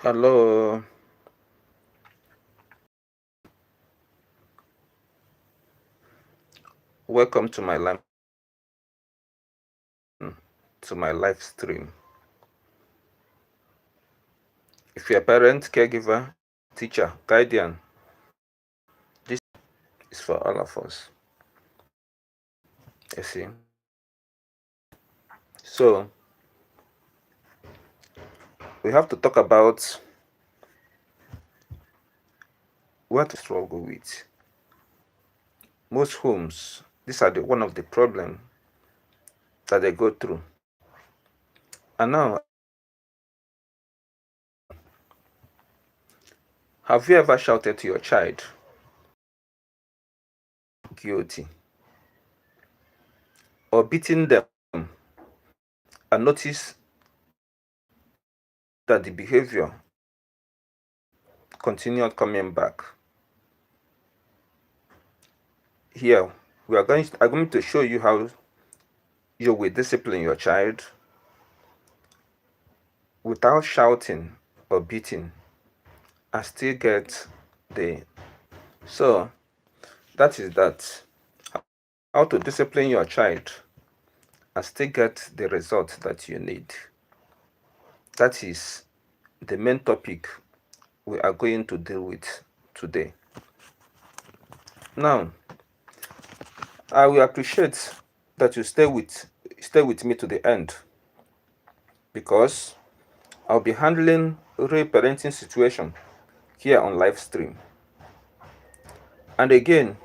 Hello, welcome to my live stream. If you're a parent, caregiver, teacher, guardian, this is for all of us. You see. So we have to talk about what we struggle with. Most homes, these are one of the problems that they go through. And now, have you ever shouted to your child, guilty, or beaten them and notice that the behavior continued coming back? Here, I'm going to show you how you will discipline your child without shouting or beating and still get the so that is that, how to discipline your child and still get the result that you need. That is the main topic we are going to deal with today. Now, I will appreciate that you stay with me to the end, because I'll be handling real parenting situation here on live stream. And again,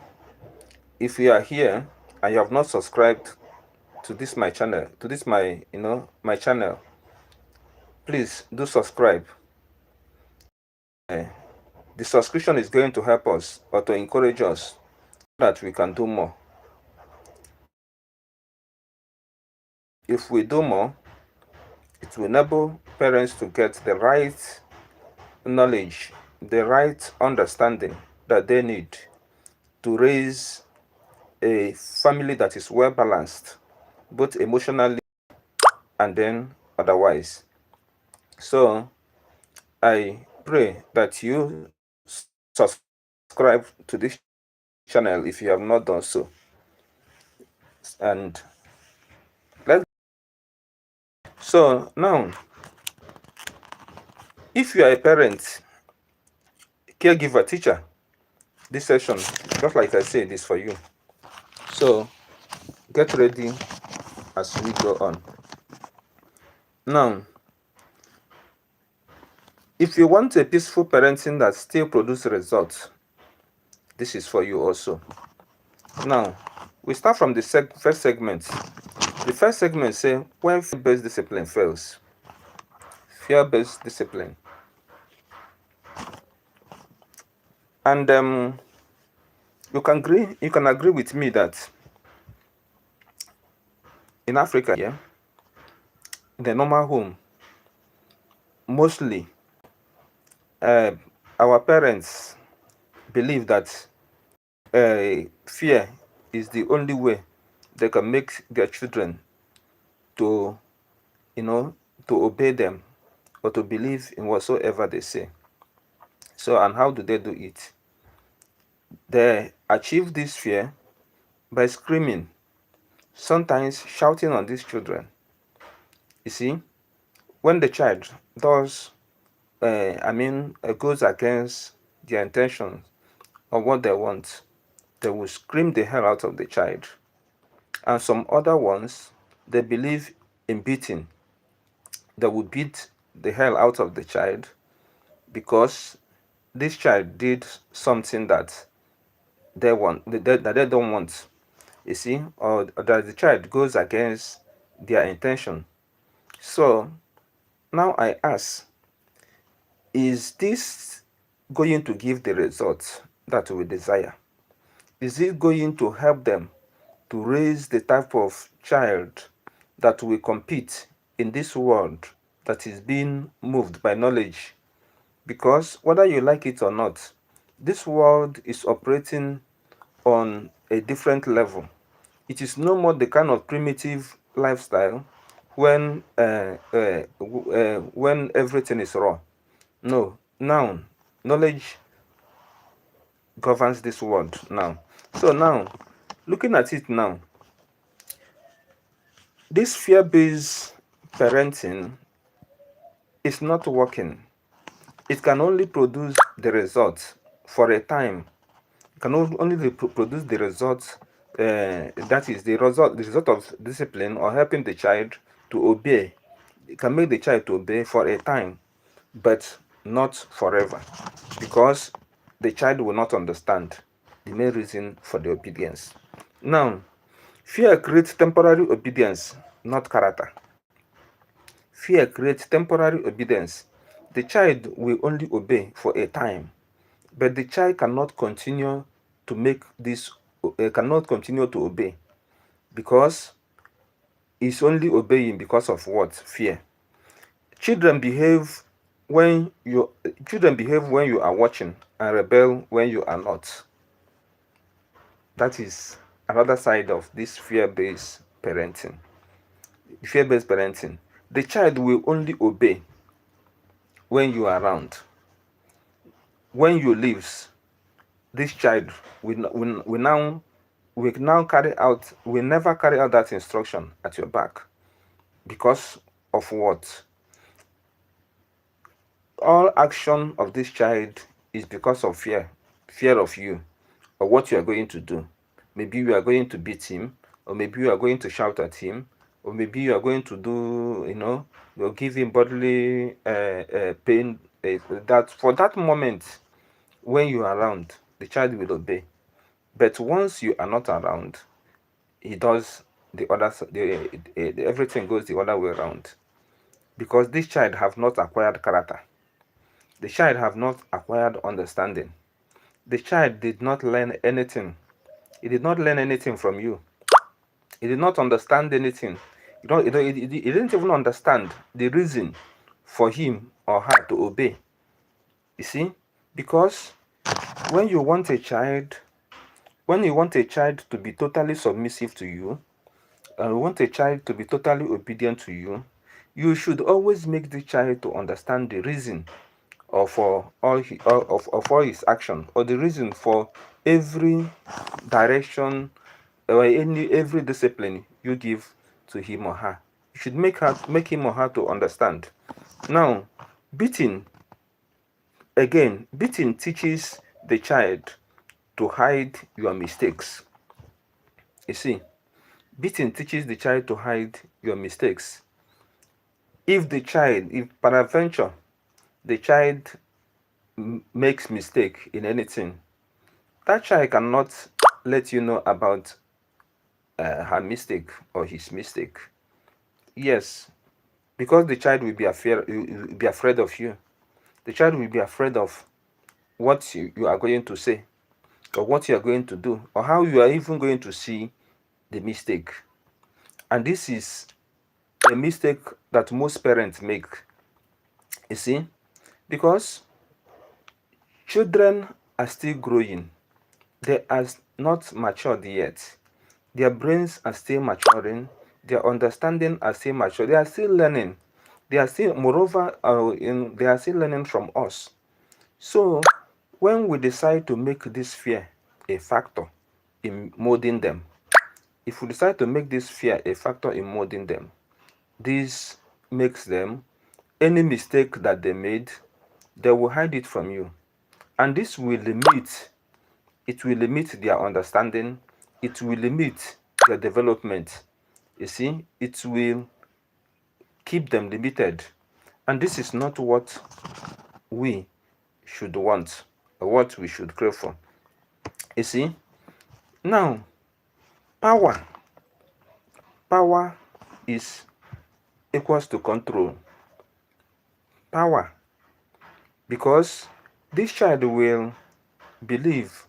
if you are here and you have not subscribed to my channel, please do subscribe. The subscription is going to help us or to encourage us so that we can do more. If we do more, it will enable parents to get the right knowledge, the right understanding that they need to raise a family that is well balanced, both emotionally and then otherwise. So I pray that you subscribe to this channel if you have not done so. And so now, if you are a parent, caregiver, teacher, this session, just like I said, is for you. So get ready as we go on. Now, if you want a peaceful parenting that still produces results, this is for you also. Now, we start from the first segment. The first segment says when fear-based discipline fails. Fear-based discipline. And you can agree with me that in Africa, yeah, in the normal home, mostly our parents believe that fear is the only way they can make their children to, to obey them or to believe in whatsoever they say. So, and how do they do it? They achieve this fear by screaming, sometimes shouting on these children. You see, when the child does, goes against their intentions or what they want, they will scream the hell out of the child. And some other ones, they believe in beating. They will beat the hell out of the child because this child did something that that they don't want. You see, or that the child goes against their intention. So now I ask, is this going to give the results that we desire? Is it going to help them to raise the type of child that will compete in this world that is being moved by knowledge? Because whether you like it or not, this world is operating on a different level. It is no more the kind of primitive lifestyle when everything is raw. No, now knowledge governs this world now. So now, looking at it now, this fear-based parenting is not working. It can only produce the results for a time. It can only produce the results. That is the result of discipline or helping the child to obey. It can make the child to obey for a time, but not forever, because the child will not understand the main reason for the obedience. Now, fear creates temporary obedience, not character. Fear creates temporary obedience. The child will only obey for a time, but the child cannot continue to make this, cannot continue to obey, because he's only obeying because of what? Fear. Children behave children behave when you are watching and rebel when you are not. That is another side of this fear-based parenting. Fear-based parenting. The child will only obey when you are around. When you leave, this child will never carry out that instruction at your back, because of what? All action of this child is because of fear of you or what you are going to do. Maybe you are going to beat him, or maybe you are going to shout at him, or maybe you are going to do, you'll give him bodily pain. That for that moment, when you are around, the child will obey. But once you are not around, he does the other. Everything goes the other way around, because this child have not acquired character. The child have not acquired understanding. The child did not learn anything. He did not learn anything from you. He did not understand anything. He didn't even understand the reason for him or her to obey. You see, because when you want a child, when you want a child to be totally submissive to you, and you want a child to be totally obedient to you, you should always make the child to understand the reason of of all his action, or the reason for every direction or every discipline you give to him or her. You should make him or her to understand. Now, beating beating teaches the child to hide your mistakes. You see, beating teaches the child to hide your mistakes. If peradventure the child makes mistake in anything, that child cannot let you know about her mistake or his mistake. Yes, because the child will be afraid of you. The child will be afraid of what you are going to say, or what you are going to do, or how you are even going to see the mistake. And this is a mistake that most parents make. You see, because children are still growing. They are not matured yet. Their brains are still maturing. Their understanding are still mature. They are still learning. They are still, moreover, they are still learning from us. So, when we decide to make this fear a factor in molding them, if we decide to make this fear a factor in molding them, this makes them, any mistake that they made, they will hide it from you. And this will limit their understanding, it will limit their development. You see, it will keep them limited. And this is not what we should want, or what we should crave for. You see, now, power. Power is equals to control. Power. Because this child will believe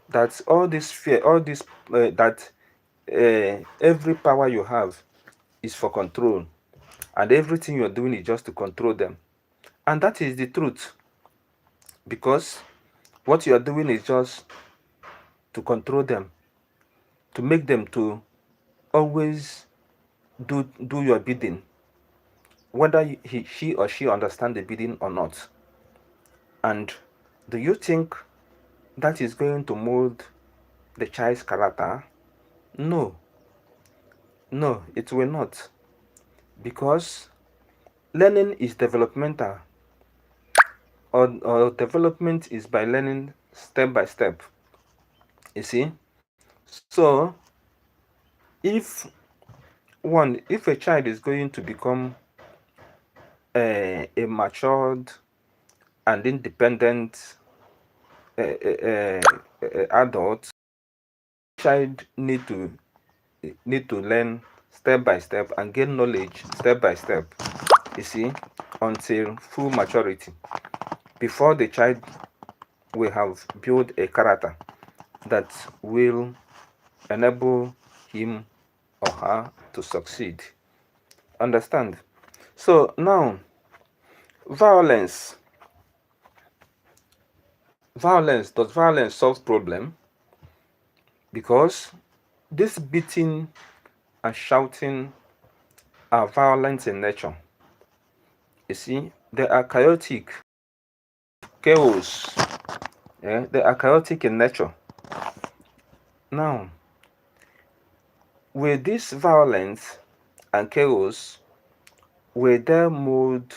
that all this fear, all this, that every power you have is for control, and everything you're doing is just to control them. And that is the truth, because what you are doing is just to control them, to make them to always do your bidding, whether she or she understand the bidding or not. And do you think that is going to mold the child's character? No, no, it will not. Because learning is developmental, or development is by learning step by step. You see? So, if if a child is going to become a matured and independent adult, child need to learn step by step and gain knowledge step by step, you see, until full maturity, before the child will have built a character that will enable him or her to succeed. Understand? So now, violence. Does violence solve problem? Because this beating and shouting are violent in nature. You see, they are chaotic, chaos. Yeah, they are chaotic in nature. Now, with this violence and chaos, will they mold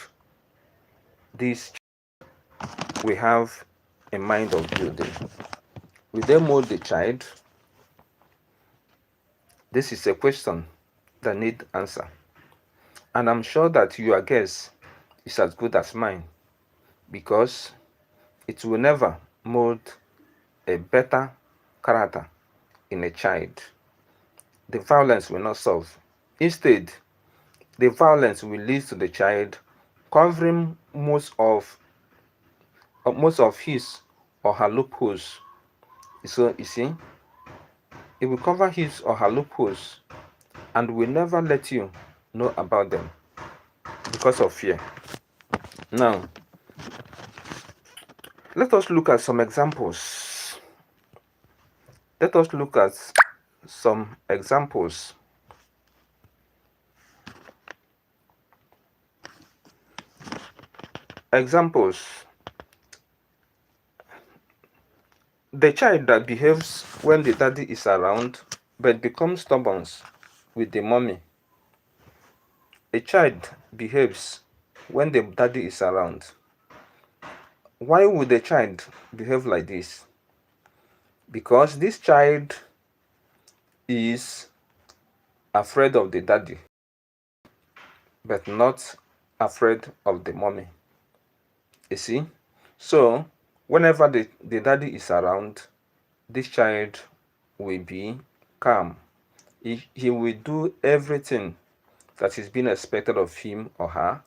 this we have a mind of building? Will they mold the child? This is a question that need answer. And I'm sure that your guess is as good as mine, because it will never mold a better character in a child. The violence will not solve. Instead, the violence will lead to the child covering most of his or her loopholes. So you see, it will cover his or her loopholes and will never let you know about them because of fear. Now, let us look at some examples. Let us look at some examples. Examples. The child that behaves when the daddy is around but becomes stubborn with the mommy. A child behaves when the daddy is around. Why would the child behave like this? Because this child is afraid of the daddy, but not afraid of the mommy. You see? So, whenever the daddy is around, this child will be calm. He will do everything that is being expected of him or her.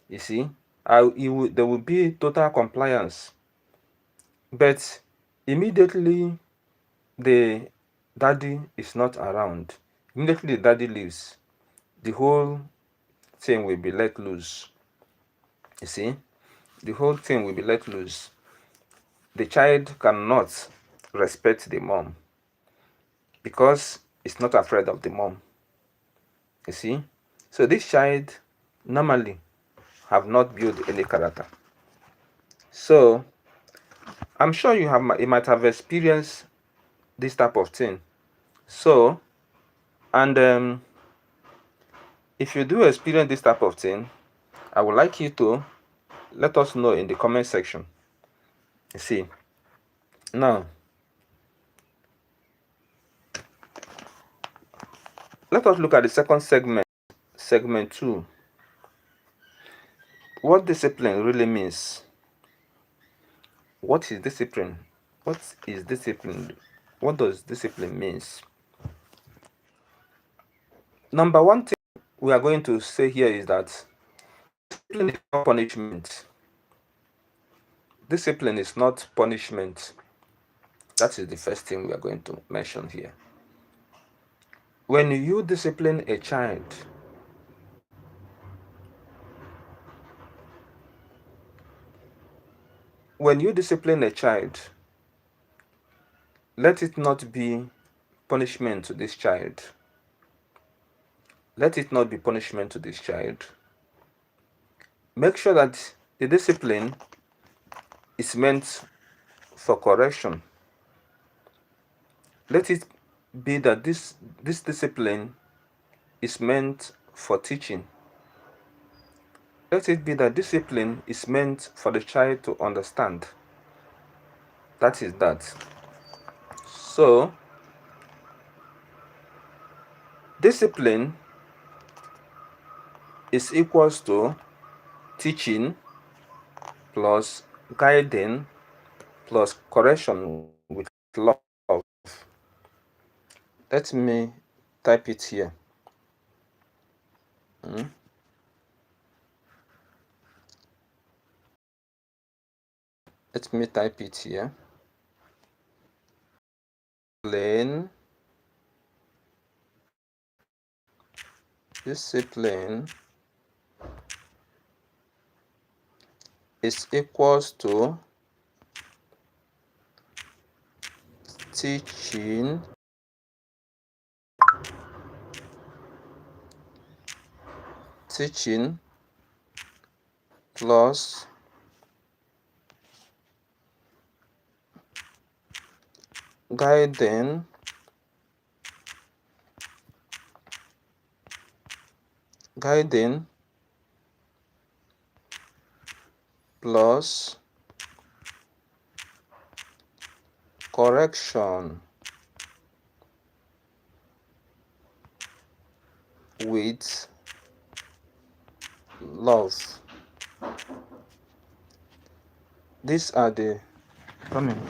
You see? There will be total compliance. But immediately the daddy is not around, immediately the daddy leaves, the whole thing will be let loose. You see? The whole thing will be let loose. The child cannot respect the mom because it's not afraid of the mom. You see? So this child normally have not built any character. So I'm sure you might have experienced this type of thing. So, and if you do experience this type of thing, I would like you to let us know in the comment section. You see? Now, let us look at the second segment, segment 2. What discipline really means. What is discipline? What is discipline? What does discipline means? Number one thing we are going to say here is that discipline is not punishment. Discipline is not punishment. That is the first thing we are going to mention here. When you discipline a child, let it not be punishment to this child. Let it not be punishment to this child. Make sure that the discipline is meant for correction. Let it be that this discipline is meant for teaching. Let it be that discipline is meant for the child to understand. That is that. So, discipline is equals to teaching plus guiding plus correction with love. Let me type it here. Let me type it here. Discipline is equals to teaching plus guiding plus correction with love. These are the coming.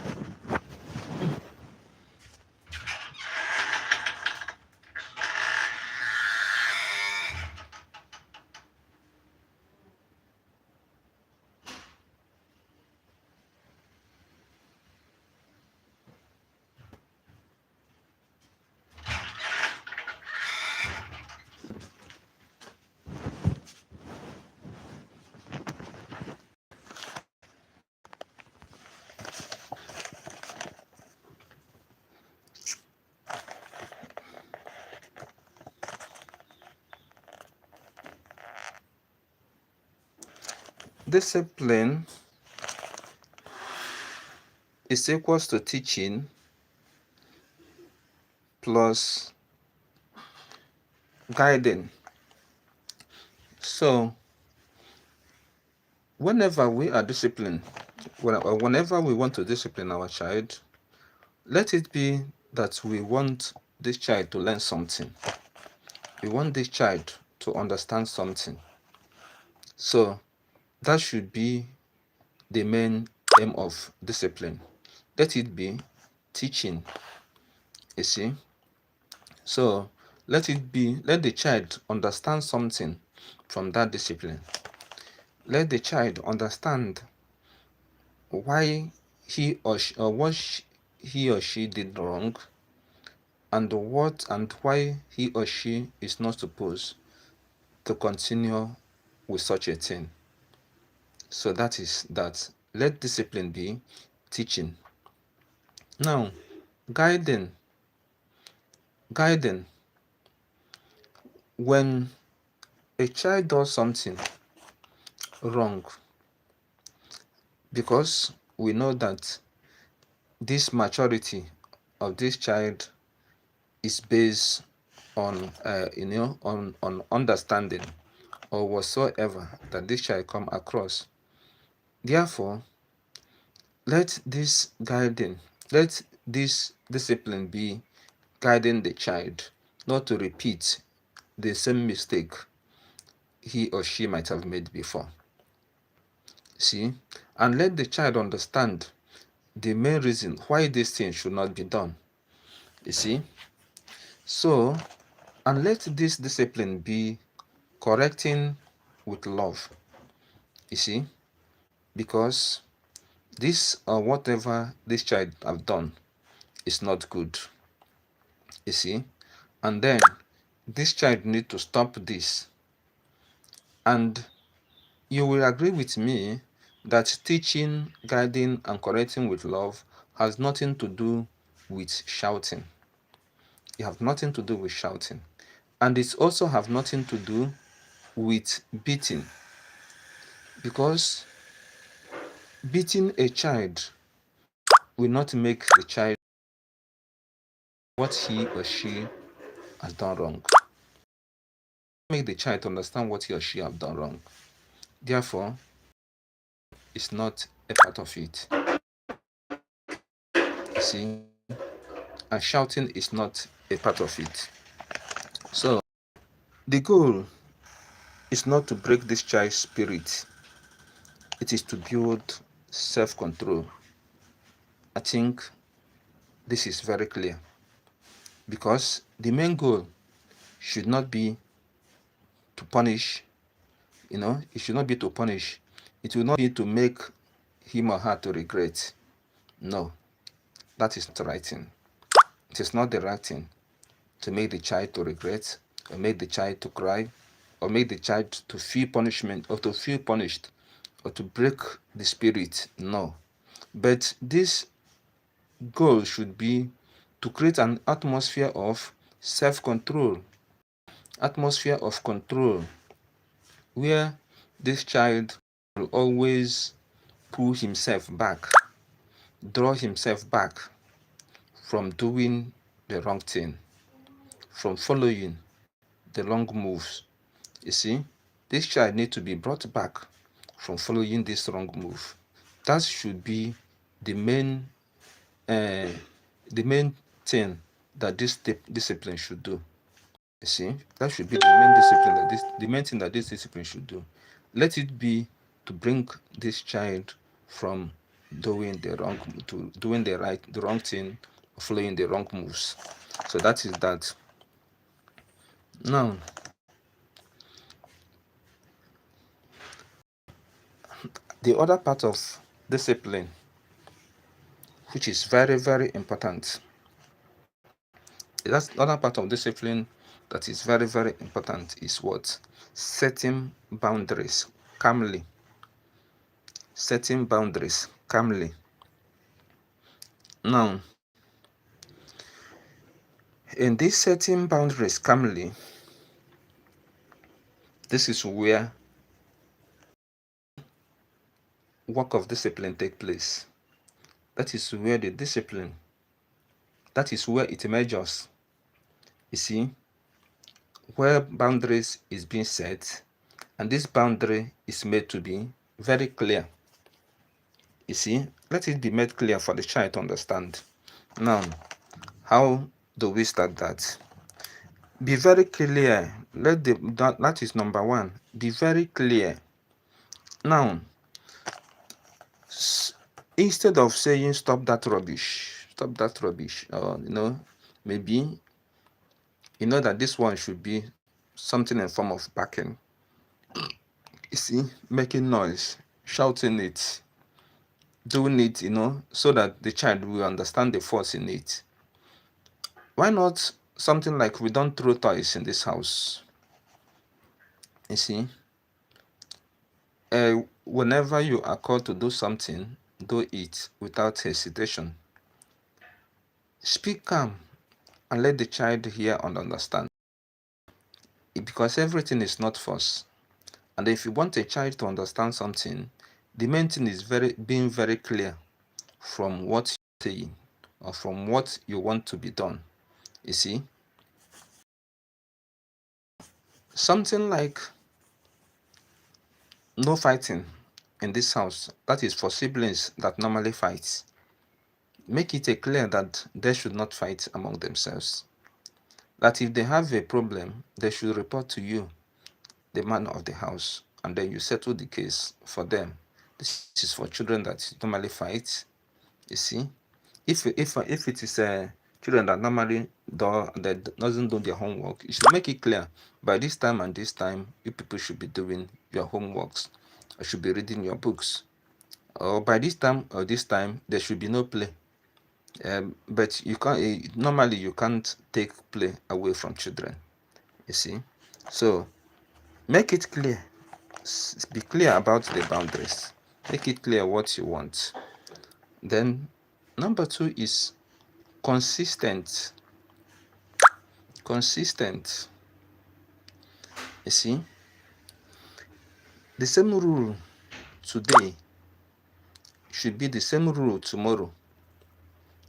Discipline is equals to teaching plus guiding. So, whenever we are disciplined, whenever we want to discipline our child, let it be that we want this child to learn something. We want this child to understand something. So, that should be the main aim of discipline. Let it be teaching, you see. So, let the child understand something from that discipline. Let the child understand why he or she, or what he or she did wrong, and what and why he or she is not supposed to continue with such a thing. So that is that. Let discipline be teaching. Now, guiding. When a child does something wrong, because we know that this maturity of this child is based on on understanding or whatsoever that this child come across. Therefore, let this discipline be guiding the child not to repeat the same mistake he or she might have made before. See, and let the child understand the main reason why this thing should not be done. You see, so, and let this discipline be correcting with love. You see, because this or whatever this child have done is not good. You see, and then this child need to stop this. And you will agree with me that teaching, guiding, and correcting with love has nothing to do with shouting. It have nothing to do with shouting. And it also have nothing to do with beating. Because Beating a child will not make the child what he or she has done wrong. Make the child understand what he or she have done wrong. Therefore, it's not a part of it. You see, and shouting is not a part of it. So the goal is not to break this child's spirit. It is to build self-control. I think this is very clear, because the main goal should not be to punish. It should not be to punish. It will not be to make him or her to regret. No, that is not the right thing. It is not the right thing to make the child to regret, or make the child to cry, or make the child to feel punishment, or to feel punished, or to break the spirit. No. But this goal should be to create an atmosphere of self-control, atmosphere of control, where this child will always pull himself back, draw himself back from doing the wrong thing, from following the wrong moves. You see, this child needs to be brought back from following this wrong move. That should be the main thing that this discipline should do. You see, that should be the main thing that this discipline should do. Let it be to bring this child from doing the wrong to doing the wrong thing, following the wrong moves. So that is that. Now, the other part of discipline, which is very, very important, that's other part of discipline that is very, very important, is what? Setting boundaries calmly. Setting boundaries calmly. Now, in this setting boundaries calmly, this is where work of discipline take place. That is where the discipline, that is where it measures. You see, where boundaries is being set, and this boundary is made to be very clear. You see, let it be made clear for the child to understand. Now, how do we start that? Be very clear. That is number one. Be very clear. Now, instead of saying stop that rubbish, or maybe that this one should be something in form of backing. You see, making noise, shouting it, doing it, so that the child will understand the force in it. Why not something like, we don't throw toys in this house? You see, whenever you are called to do something, do it without hesitation. Speak calm and let the child hear and understand. Because everything is not force. And if you want a child to understand something, the main thing is being very clear from what you're saying, or from what you want to be done. You see, something like no fighting in this house, that is for siblings that normally fight. Make it clear that they should not fight among themselves. That if they have a problem, they should report to you, the man of the house, and then you settle the case for them. This is for children that normally fight. You see, if it is children that normally doesn't do their homework, you should make it clear, by this time and this time, you people should be doing your homeworks, or should be reading your books, or by this time or this time there should be no play. But you can't normally you can't take play away from children. You see, so make it clear. Be clear about the boundaries. Make it clear what you want. Then number two is consistent. Consistent. You see, the same rule today should be the same rule tomorrow.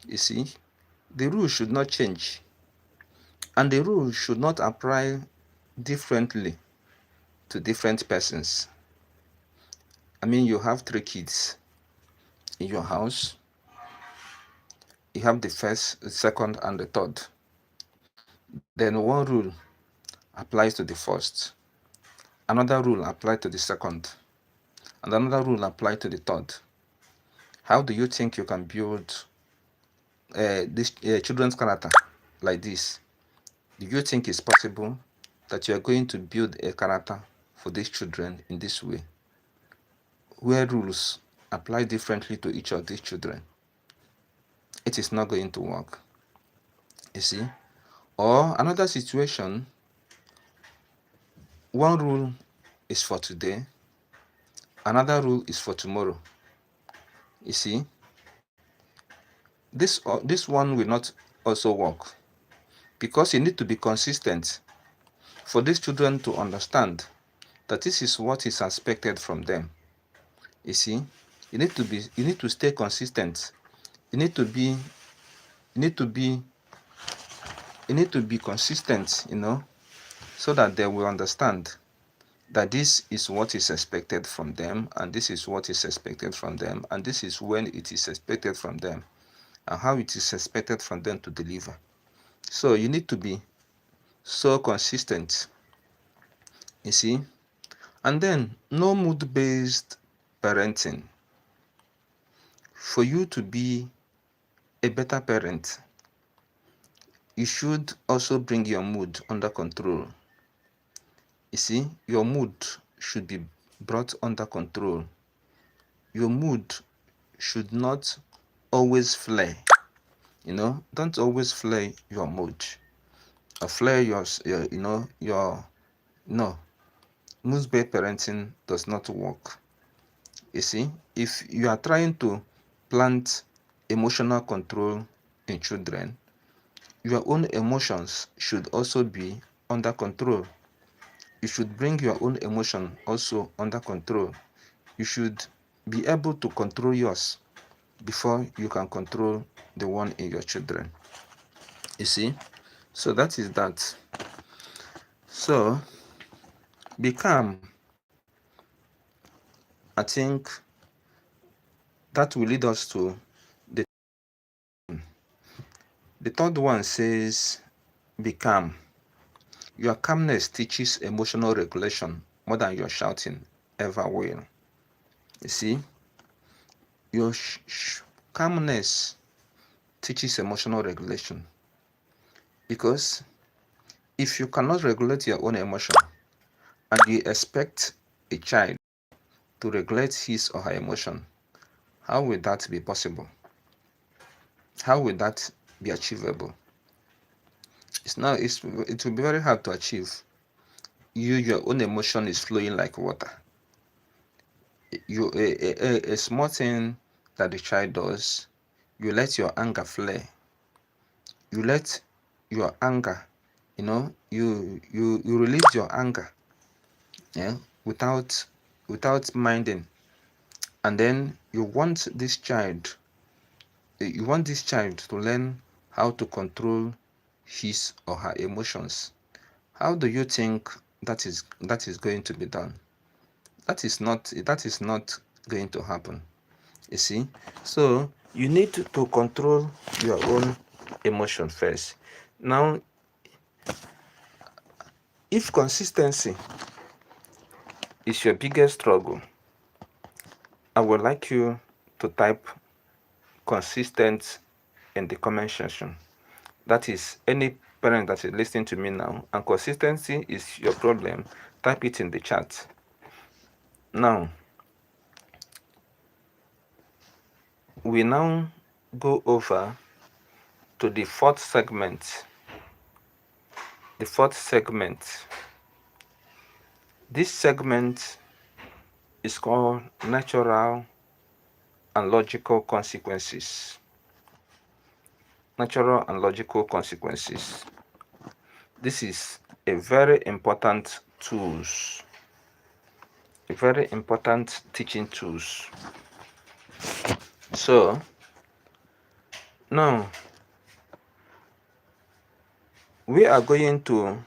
You see, the rule should not change, and the rule should not apply differently to different persons. I mean, you have 3 kids in your house. You have the first, the second, and the third. Then one rule applies to the first, another rule applies to the second, and another rule applies to the third. How do you think you can build this children's character like this? Do you think it's possible that you are going to build a character for these children in this way, where rules apply differently to each of these children? It is not going to work. You see? Or another situation, one rule is for today, another rule is for tomorrow. You see? This one will not also work, because you need to be consistent for these children to understand that this is what is expected from them. You see, you need to stay consistent. You need to be consistent, so that they will understand that this is what is expected from them, and this is what is expected from them, and this is when it is expected from them, and how it is expected from them to deliver. So you need to be so consistent, you see. And then, no mood-based parenting. For you to be a better parent, you should also bring your mood under control. You see, your mood should be brought under control. Your mood should not always flare. Don't always flare your mood, or flare no. Mood-based parenting does not work. You see, if you are trying to plant emotional control in children, your own emotions should also be under control. You should bring your own emotion also under control. You should be able to control yours before you can control the one in your children. You see? So that is that. So, be calm. I think that will lead us to the third one. Says, be calm. Your calmness teaches emotional regulation more than your shouting ever will. You see, your calmness teaches emotional regulation, because if you cannot regulate your own emotion and you expect a child to regulate his or her emotion, how will that be possible? How will that be achievable? It will be very hard to achieve. Your own emotion is flowing like water. A small thing that the child does, you let your anger flare. You let your anger, you release your anger, without minding. And then you want this child to learn how to control his or her emotions. How do you think that is going to be done? That is not going to happen. You see? So you need to control your own emotion first. Now, if consistency is your biggest struggle, I would like you to type consistent in the comment section. That is, any parent that is listening to me now and consistency is your problem, type it in the chat. Now, we now go over to the fourth segment. The fourth segment. This segment is called natural and logical consequences. Natural and logical consequences. This is a very important tools, a very important teaching tools. So now we are going to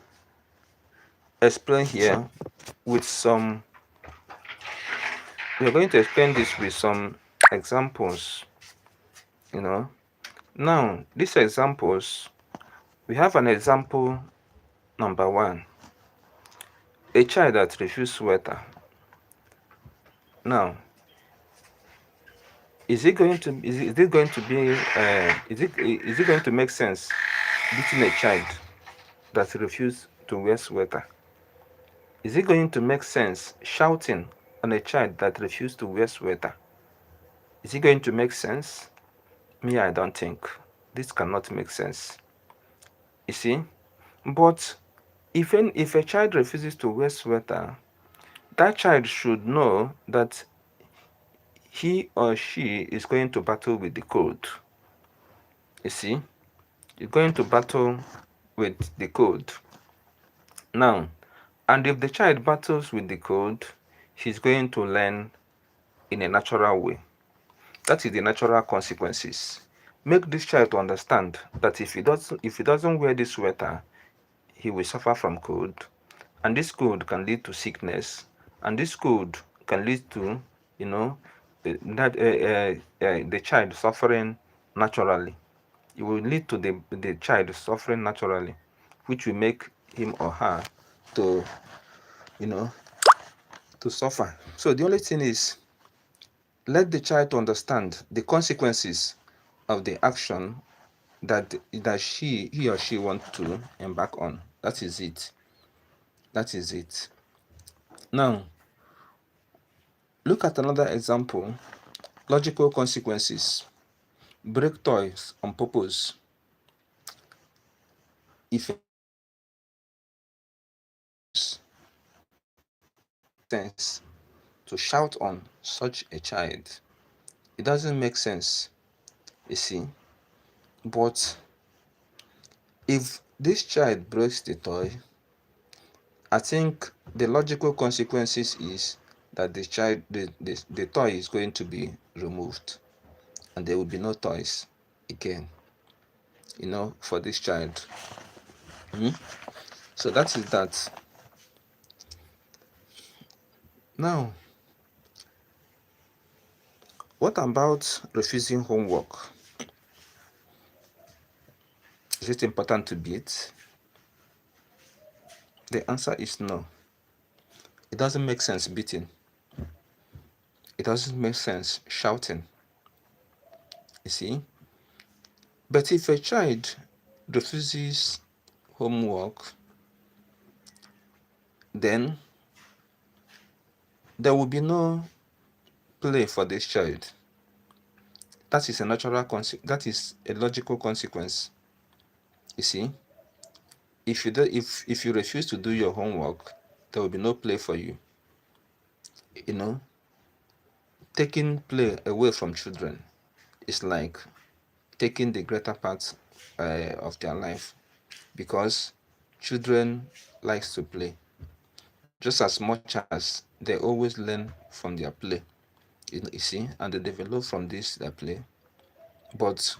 explain here with some we are going to explain this with some examples. Now these examples, we have an example number one: a child that refused water. Now, is it going to is it going to be is it going to make sense beating a child that refused to wear sweater? Is it going to make sense shouting on a child that refused to wear sweater? Is it going to make sense? Me, I don't think. This cannot make sense. You see? But even if a child refuses to wear sweater, that child should know that he or she is going to battle with the cold. You see? You're going to battle with the cold. Now, and if the child battles with the cold, he's going to learn in a natural way. That is the natural consequences. Make this child to understand that if he doesn't wear this sweater, he will suffer from cold, and this cold can lead to sickness, and this cold can lead to, you know, the child suffering naturally. It will lead to the child suffering naturally, which will make him or her to, you know, to suffer. So the only thing is, let the child understand the consequences of the action that he or she wants to embark on. That is it. That is it. Now, look at another example. Logical consequences. Break toys on purpose. If sense to shout on such a child, it doesn't make sense, you see. But if this child breaks the toy, I think the logical consequences is that the toy is going to be removed, and there will be no toys again, for this child. So that is that. Now, what about refusing homework? Is it important to beat? The answer is no. It doesn't make sense beating. It doesn't make sense shouting. You see? But if a child refuses homework, then there will be no play for this child. That is a that is a logical consequence. You see? If you refuse to do your homework, there will be no play for you. Taking play away from children is like taking the greater part of their life, because children likes to play just as much as they always learn from their play, you see, and they develop from their play. But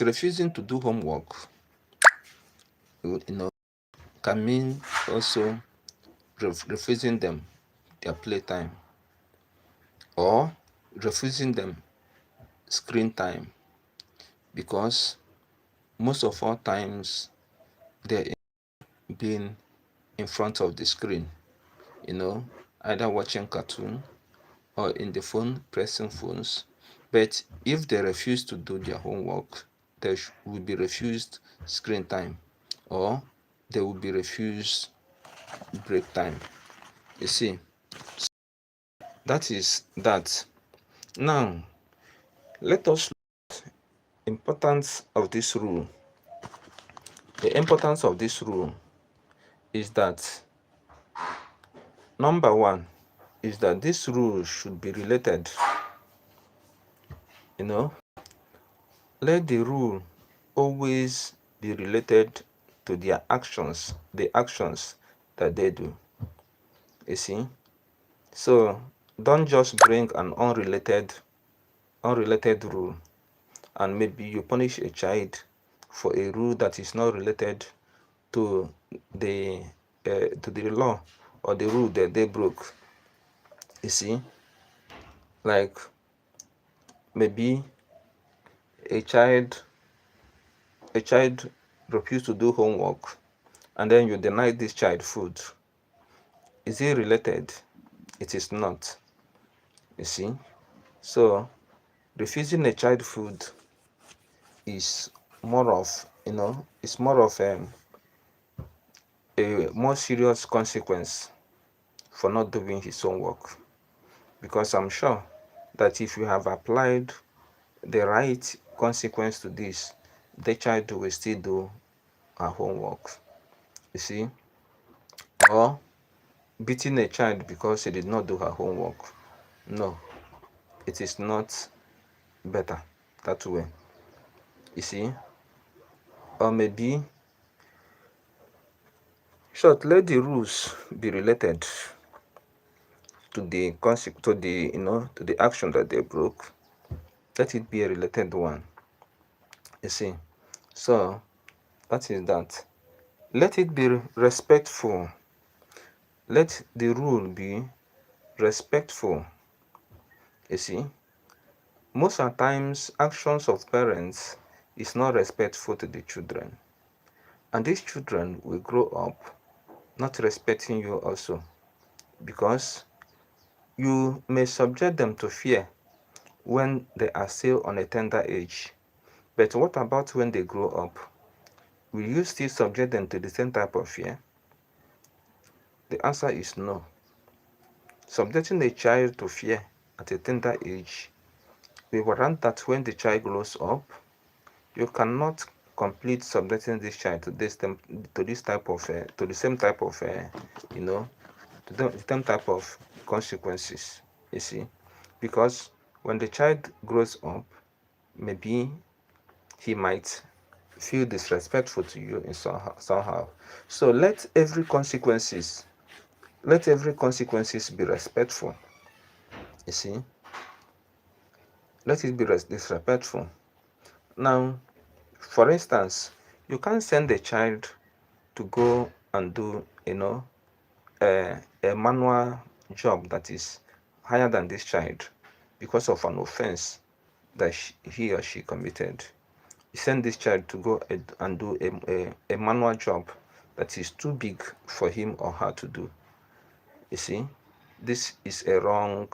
refusing to do homework, can mean also refusing them their playtime, or refusing them screen time, because most of all times they're being in front of the screen, either watching cartoon or in the phone, pressing phones. But if they refuse to do their homework, they will be refused screen time, or they will be refused break time. You see, that is that. Now, let us look at the importance of this rule. The importance of this rule is that, number one, is that this rule should be related. Let the rule always be related to their actions, the actions that they do. You see? So don't just bring an unrelated rule, and maybe you punish a child for a rule that is not related to the law or the rule that they broke. You see, like maybe a child a child refused to do homework, and then you deny this child food. Is it related? It is not. You see, so refusing a child food is more of, it's more of a more serious consequence for not doing his own work, because I'm sure that if you have applied the right consequence to this, the child will still do her homework. You see, or beating a child because he did not do her homework. No, it is not better that way. You see, or maybe short, let the rules be related to the to the action that they broke. Let it be a related one. You see, so that is that. Let it be respectful. Let the rule be respectful. You see, most of the times actions of parents is not respectful to the children, and these children will grow up not respecting you also, because you may subject them to fear when they are still on a tender age. But what about when they grow up? Will you still subject them to the same type of fear? The answer is no. Subjecting a child to fear at a tender age will warrant that when the child grows up, you cannot complete subjecting this child to this type of to the same type of you know to the same type of consequences. You see, because when the child grows up, maybe he might feel disrespectful to you in somehow. So let every consequences be respectful. You see, let it be disrespectful. Now, for instance, you can't send a child to go and do a manual job that is higher than this child because of an offense that he or she committed. You send this child to go and do a manual job that is too big for him or her to do. You see, this is a wrong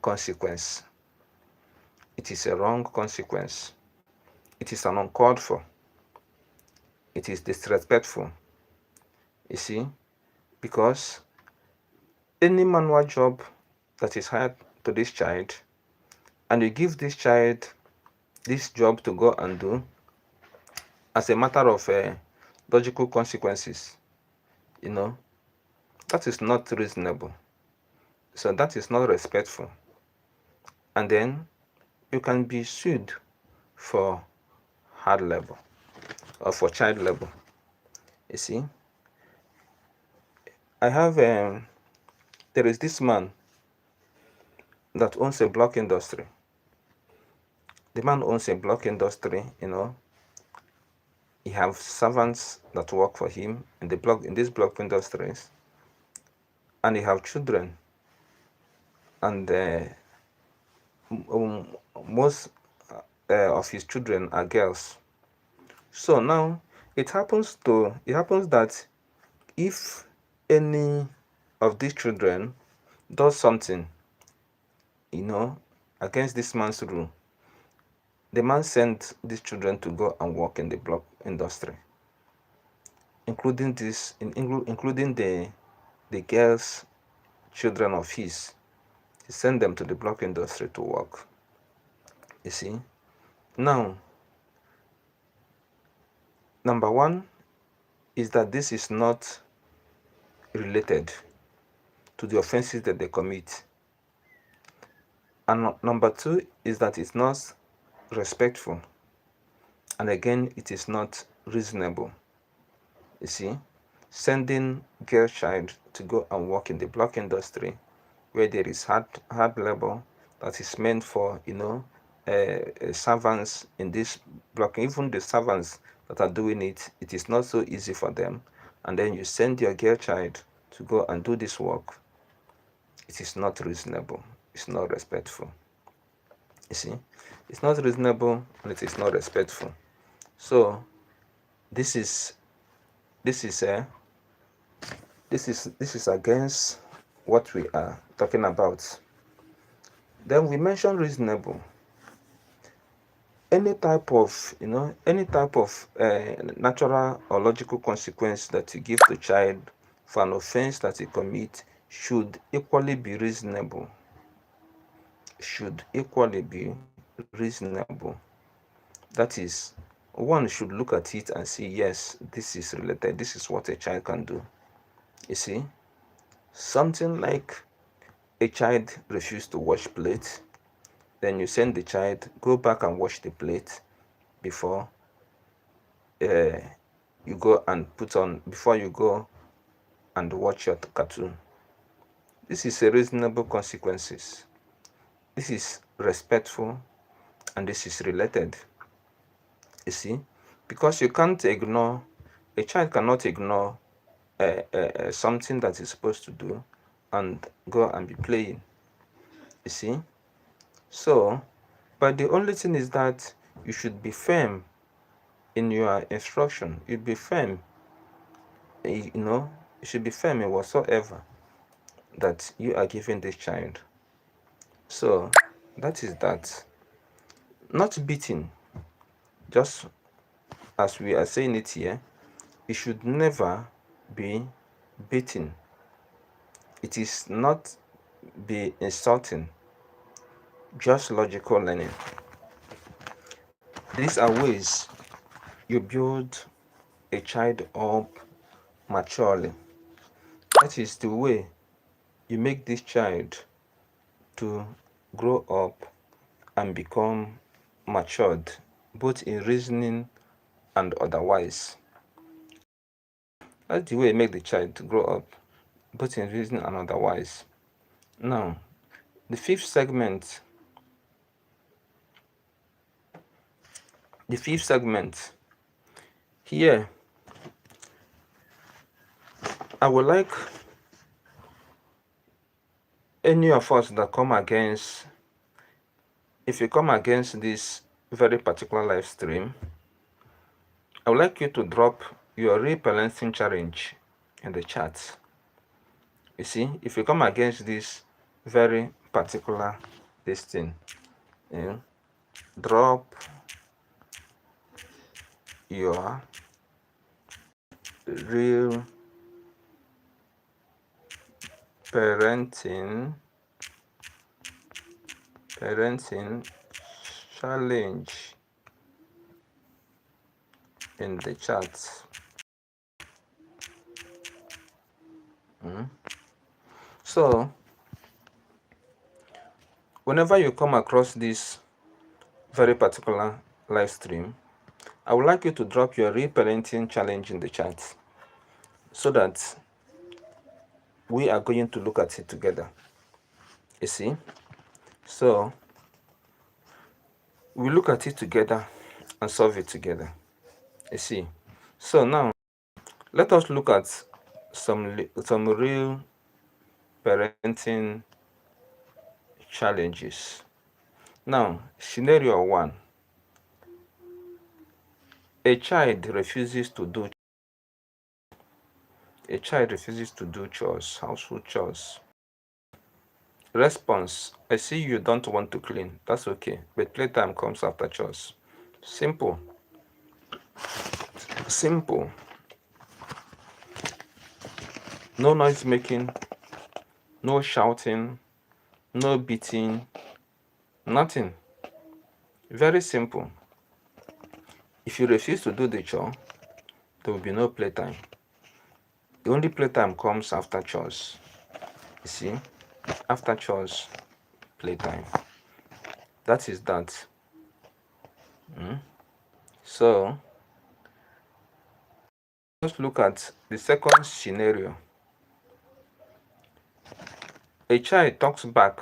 consequence. It is a wrong consequence. It is an uncalled for. It is disrespectful. You see, because any manual job that is hired to this child, and you give this child this job to go and do as a matter of logical consequences, that is not reasonable. So that is not respectful. And then you can be sued for hard labor or for child labor. You see, I have there is this man that owns a block industry. The man owns a block industry. He have servants that work for him in these block industries, and he have children, and most of his children are girls. So now it happens that if any of these children does something, against this man's rule, the man sends these children to go and work in the block industry, including the girls, children of his. He sent them to the block industry to work. You see, now, number one is that this is not related to the offenses that they commit. And number two is that it's not respectful. And again, it is not reasonable. You see, sending girl child to go and work in the block industry where there is hard labor that is meant for, servants in this block. Even the servants that are doing it, it is not so easy for them. And then you send your girl child to go and do this work. It is not reasonable. It's not respectful. You see, it's not reasonable and it is not respectful. So this is this is this is against what we are talking about. Then we mention reasonable. Any type of natural or logical consequence that you give to child for an offense that he commit should equally be reasonable. Should equally be reasonable. That is, one should look at it and see, yes, this is related. This is what a child can do. You see, something like a child refused to wash plate, then you send the child, go back and wash the plate before you go and before you go and watch your cartoon. This is a reasonable consequences. This is respectful and this is related. You see, because you can't ignore, a child cannot ignore something that is supposed to do and go and be playing. You see, so, but the only thing is that you should be firm in your instruction. You be firm, you should be firm in whatsoever that you are giving this child. So that is that. Not beating, just as we are saying it here, it should never be beating. It is not be insulting, just logical learning. These are ways you build a child up maturely. That is the way you make this child to grow up and become matured, both in reasoning and otherwise. That's the way you make the child to grow up, both in reasoning and otherwise. Now, the fifth segment, here, I would like any of us that come against, if you come against this very particular live stream, I would like you to drop your reparenting challenge in the chat. You see, if you come against this very particular thing, drop your real parenting challenge in the chat. So whenever you come across this very particular live stream, I would like you to drop your reparenting challenge in the chat so that we are going to look at it together. You see, so we look at it together and solve it together. You see, so now let us look at some real parenting challenges. Now, scenario 1. A child refuses to do chores, household chores. Response: I see you don't want to clean. That's okay, but playtime comes after chores. Simple. No noise making, no shouting, no beating, nothing. Very simple. If you refuse to do the chore, there will be no playtime. The only playtime comes after chores. You see, after chores, playtime. That is that. So let's look at the second scenario. A child talks back.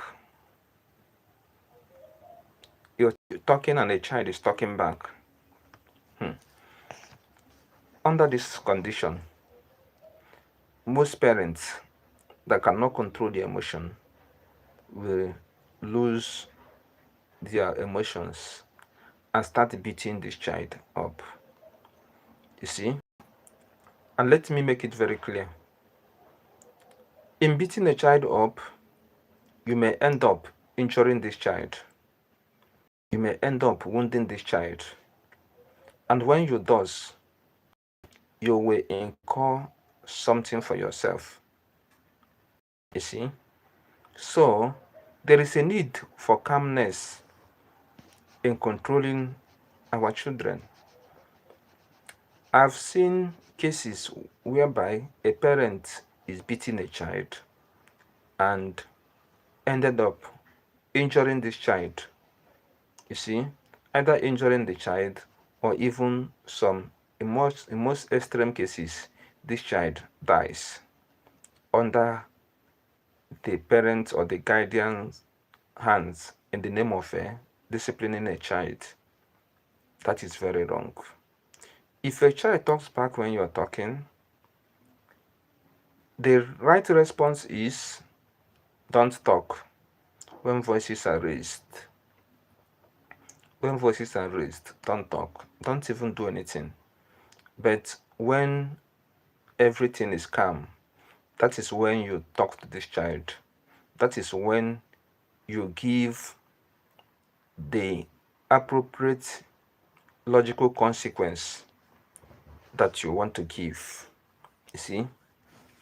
You're talking and a child is talking back. Under this condition, most parents that cannot control their emotion will lose their emotions and start beating this child up. You see? And let me make it very clear. In beating a child up, you may end up injuring this child. You may end up wounding this child. And when you do, you will incur something for yourself. You see? So, there is a need for calmness in controlling our children. I've seen cases whereby a parent is beating a child and ended up injuring this child. You see, either injuring the child or even in most extreme cases, this child dies under the parents or the guardian's hands in the name of disciplining a child. That is very wrong. If a child talks back when you are talking, the right response is don't talk when voices are raised. When voices are raised, don't talk. Don't even do anything. But when everything is calm, that is when you talk to this child. That is when you give the appropriate logical consequence that you want to give. You see,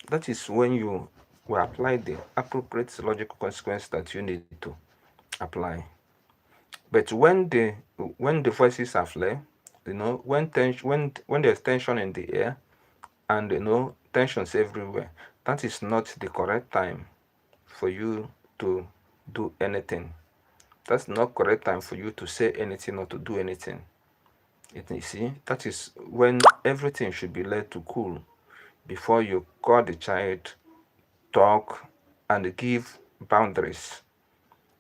that is when you will apply the appropriate logical consequence that you need to apply. But when the voices are flare, when there's tension in the air and tensions everywhere, that is not the correct time for you to do anything. That's not correct time for you to say anything or to do anything. You see, that is when everything should be let to cool before you call the child, talk, and give boundaries.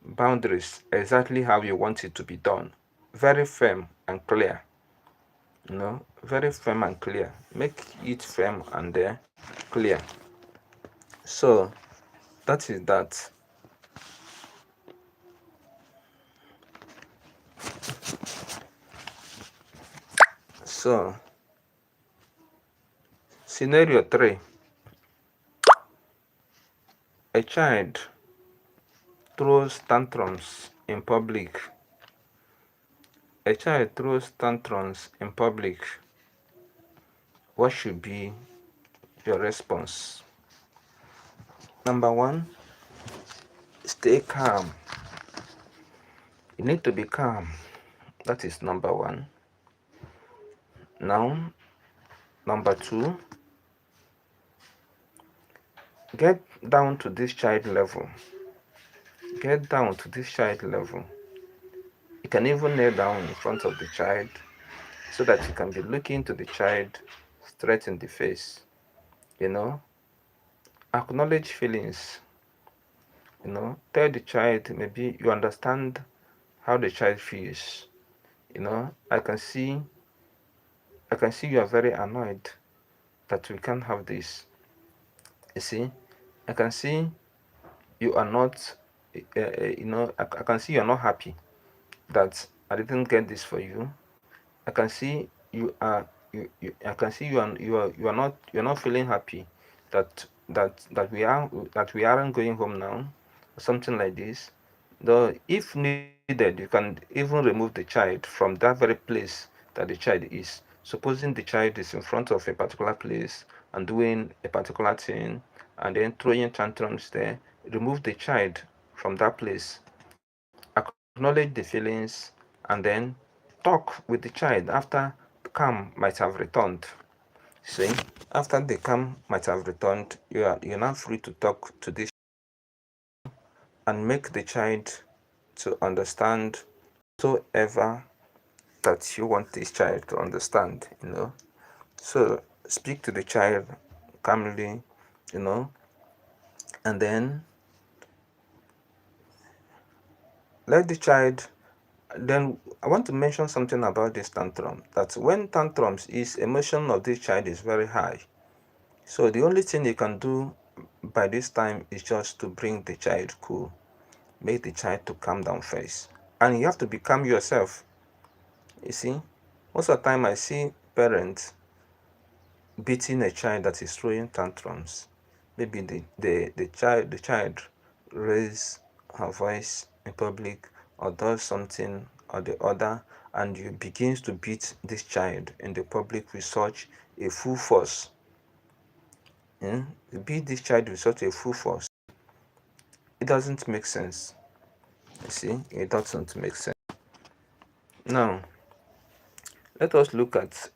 Boundaries exactly how you want it to be done. Very firm and clear. Very firm and clear. Make it firm and clear. So that is that. So scenario 3. A child throws tantrums in public. A child throws tantrums in public. What should be your response? Number 1, stay calm. You need to be calm. That is number 1. Now, number 2, get down to this child level. Get down to this child level. You can even kneel down in front of the child so that you can be looking to the child straight in the face. Acknowledge feelings. Tell the child, maybe you understand how the child feels. I can see you are very annoyed that we can't have this. You see, I can see you are not, I can see you are not happy that I didn't get this for you. I can see I can see you're not feeling happy that we aren't going home now, or something like this. Though if needed, you can even remove the child from that very place that the child is. Supposing the child is in front of a particular place and doing a particular thing and then throwing tantrums there, remove the child from that place. Acknowledge the feelings and then talk with the child after the calm might have returned. See, after the calm might have returned, you're now free to talk to this and make the child to understand whatsoever that you want this child to understand. So speak to the child calmly, and then Let the child. Then I want to mention something about this tantrum, that when tantrums is, emotion of this child is very high. So the only thing you can do by this time is just to bring the child cool, make the child to calm down first, and you have to be calm yourself. You see, most of the time I see parents beating a child that is throwing tantrums. Maybe the child raise her voice in public or does something or the other, and you begins to beat this child in the public with such a full force. You beat this child with such a full force. It doesn't make sense. You see, it doesn't make sense. Now, let us look at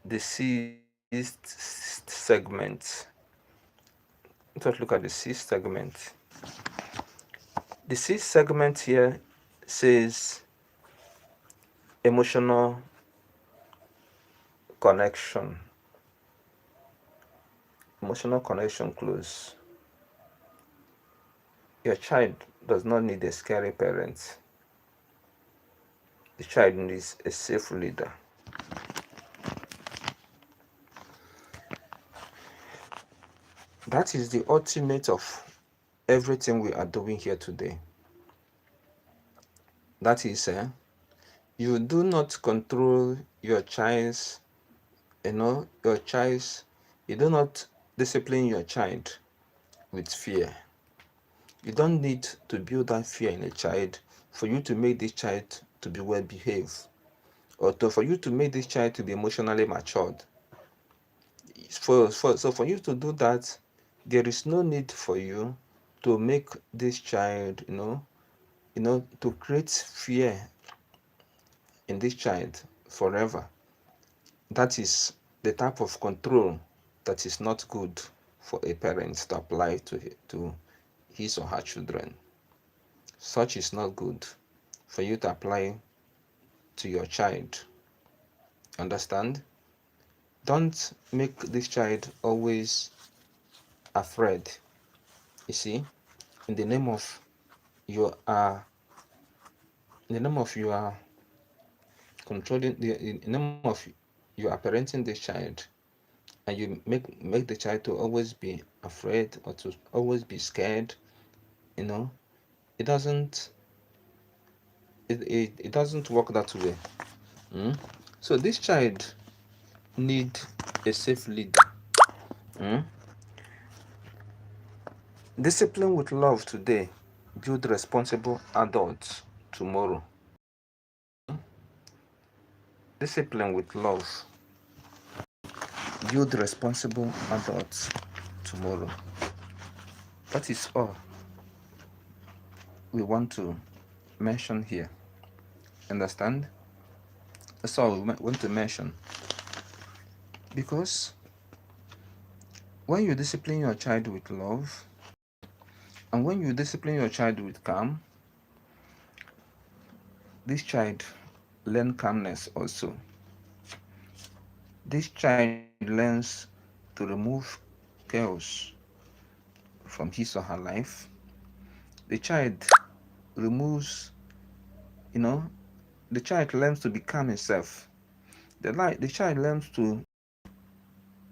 the sixth segment. Let us look at the sixth segment. The sixth segment here says emotional connection. Emotional connection close. Your child does not need a scary parent. The child needs a safe leader. That is the ultimate of everything we are doing here today. That is, you do not control your child's, you do not discipline your child with fear. You don't need to build that fear in a child for you to make this child to be well behaved, or for you to make this child to be emotionally matured. So for you to do that, there is no need for you to make this child, to create fear in this child forever. That is the type of control that is not good for a parent to apply to his or her children. Such is not good for you to apply to your child. Understand? Don't make this child always afraid. You see, in the name of you are controlling in the name of you are parenting this child, and you make the child to always be afraid or to always be scared. It doesn't it doesn't work that way. So this child need a safe leader. Discipline with love today, build responsible adults tomorrow. Discipline with love, build responsible adults tomorrow. That is all we want to mention here. Understand? That's all we want to mention. Because when you discipline your child with love, and when you discipline your child with calm, this child learn calmness also. This child learns to remove chaos from his or her life. The child removes, the child learns to become himself. The child learns to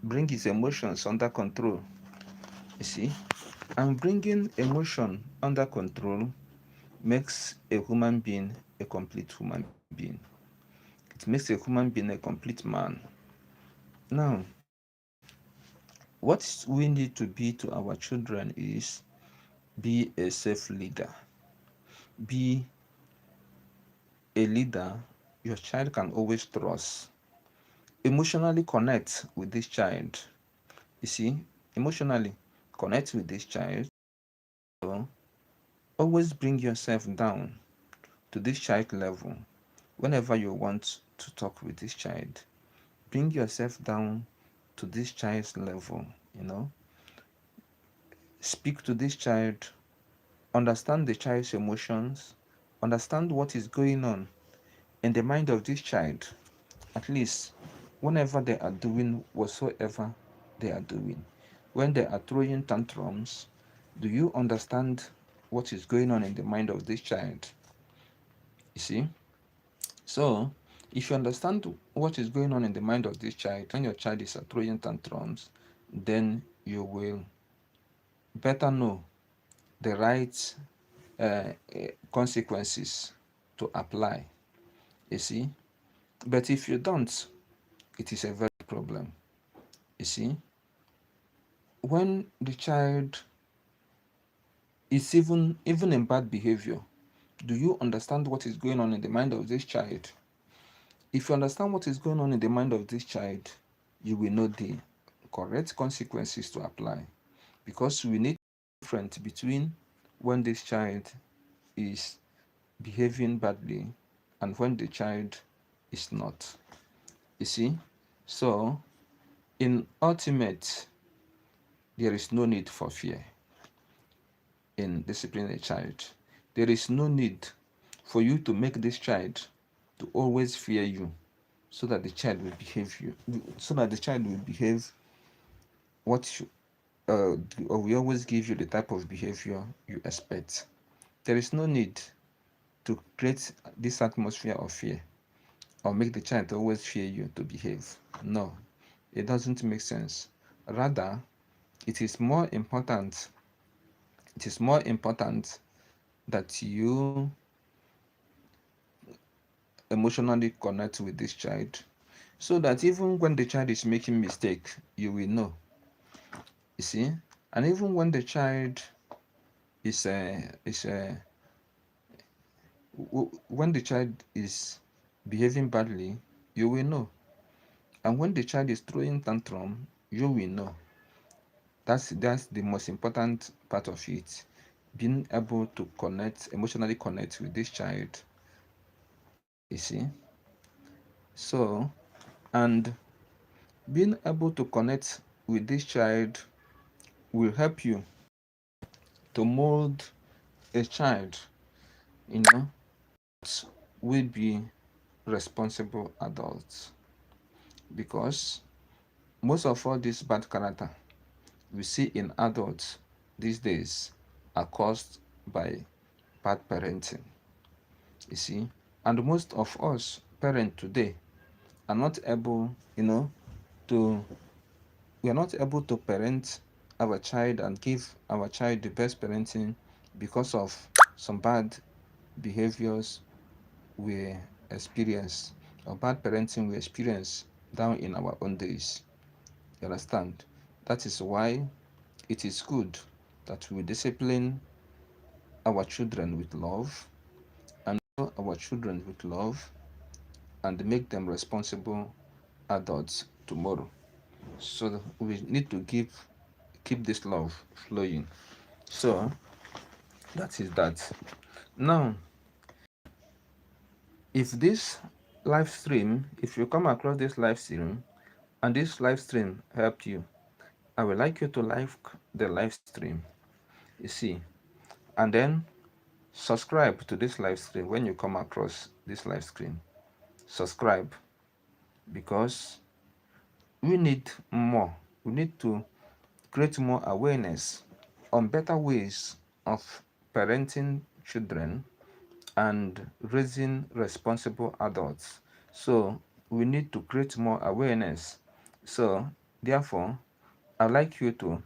bring his emotions under control. You see? And bringing emotion under control makes a human being a complete human being. It makes a human being a complete man. Now, what we need to be to our children is be a safe leader. Be a leader your child can always trust. Emotionally connect with this child. You see, emotionally connect with this child. So, always bring yourself down to this child level whenever you want to talk with this child. Bring yourself down to this child's level, Speak to this child, understand the child's emotions, understand what is going on in the mind of this child, at least whenever they are doing whatsoever they are doing. When they are throwing tantrums, do you understand what is going on in the mind of this child? You see? So, if you understand what is going on in the mind of this child, when your child is throwing tantrums, then you will better know the right consequences to apply. You see? But if you don't, it is a very problem. You see? When the child is even in bad behavior, do you understand what is going on in the mind of this child? If you understand what is going on in the mind of this child, you will know the correct consequences to apply. Because we need difference between when this child is behaving badly and when the child is not. You see? So, in ultimate, there is no need for fear in disciplining a child. There is no need for you to make this child to always fear you so that the child will behave what you, or we always give you the type of behavior you expect. There is no need to create this atmosphere of fear or make the child always fear you to behave. No, it doesn't make sense. Rather, it is more important that you emotionally connect with this child so that even when the child is making mistake, you will know. You see? And even when the child is when the child is behaving badly, you will know. And when the child is throwing tantrum, you will know. That's the most important part of it. Being able to emotionally connect with this child. You see? So, and being able to connect with this child will help you to mold a child, you know, will be responsible adults. Because most of all this bad character we see in adults these days are caused by bad parenting. You see, and most of us parents today are not able, to we are not able to parent our child and give our child the best parenting because of some bad behaviors we experience or bad parenting we experience down in our own days. You understand? That is why it is good that we discipline our children with love and our children with love and make them responsible adults tomorrow. So we need to keep this love flowing. So that is that. Now, if you come across this live stream and this live stream helped you, I would like you to like the live stream. You see, and then subscribe to this live stream when you come across this live stream. Subscribe because we need more. We need to create more awareness on better ways of parenting children and raising responsible adults. So we need to create more awareness. So therefore, I'd like you to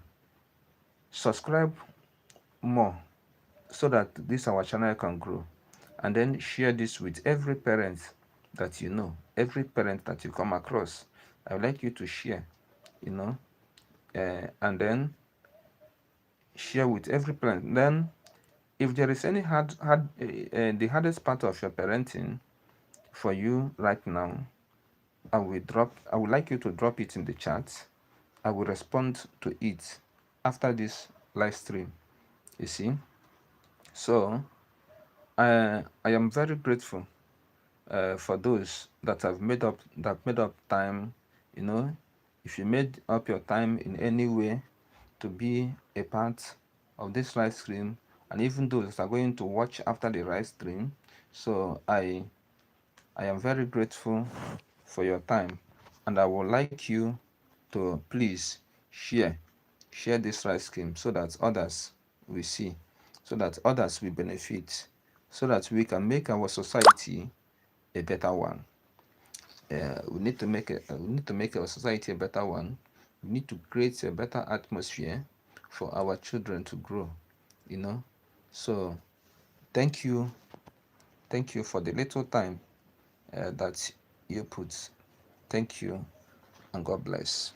subscribe more so that this our channel can grow, and then share this with every parent that you know, every parent that you come across. I would like you to share, and then share with every parent. Then if there is any the hardest part of your parenting for you right now, I would like you to drop it in the chat. I will respond to it after this live stream. You see? So I am very grateful for those that made up time. You know, if you made up your time in any way to be a part of this live stream, and even those that are going to watch after the live stream. So I am very grateful for your time, and I would like you to please share this live stream so that others will see, so that others will benefit, so that we can make our society a better one. We need to make our society a better one. We need to create a better atmosphere for our children to grow. So thank you for the little time that you put. Thank you, and God bless.